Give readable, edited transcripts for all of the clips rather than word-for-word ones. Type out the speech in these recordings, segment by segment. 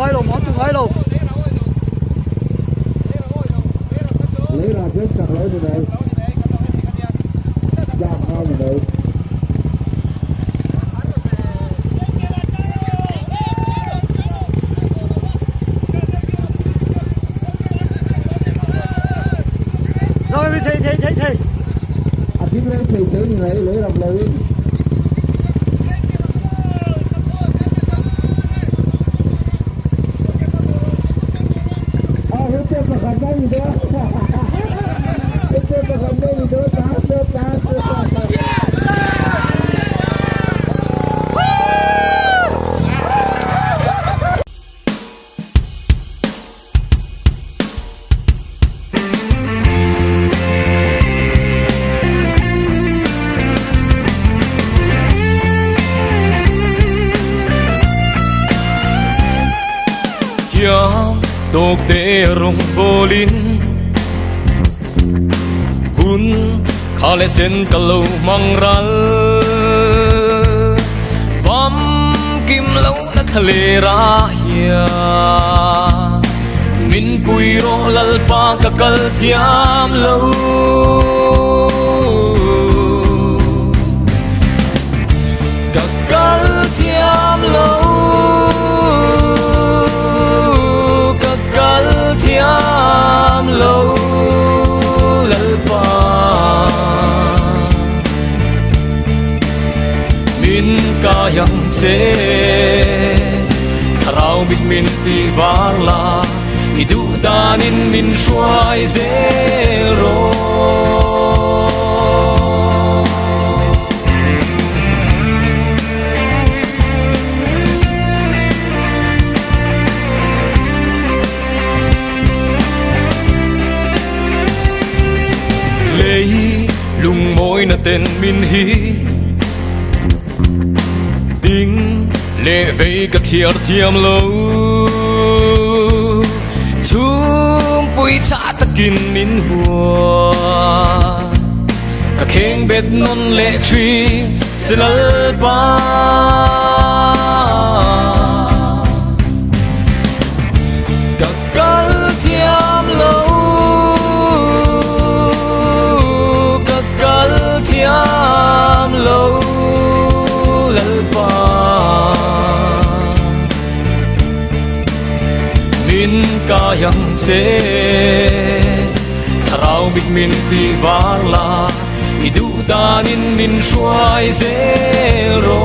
hai lồng món từng hai lồng lấy ra trước chặt lấy từ đây giảm hai từ đây rồi mình thấy à tiếp lấy thì thế lấy làm lấy hết mà không có gì nữa hết mà không có gì nữa tá Tok te rong bolin hun khale chen kalo mangral vam kim lo na thale ra hia min pui ro lal pa ka kal thiam lo ka kal thiam lo thiam lâu lal pa min ca yang se tharau bit min ti varla idu danin min shuai zero lung môi na tên min hi tiếng lệ vây cả thiệt thiam lâu chung bụi cha ta kín min hùa cả khen bết non lệ truy sẽ lỡ ba cả cal thiam lâu thiam lâu lal pa min ca yang se tharau big min ti varla idu danin min shuai zero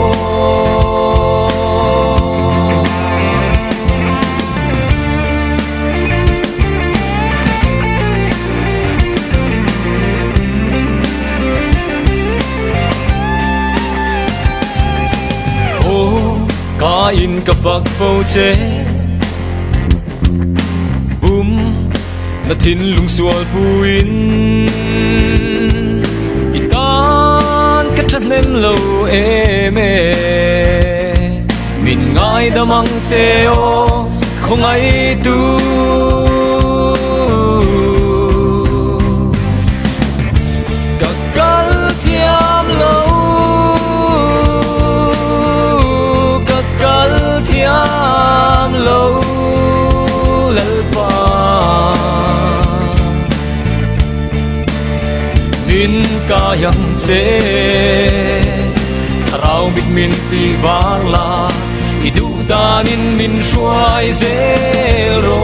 ca in ka phật phô chế bum na thin lung sual puin itan ka chat nem lo em min ngai da mang se o không ai tu ka kal thiam lo thiam lâu lal pa min ca yang se tharau bit min ti varla idu danin min shuai zero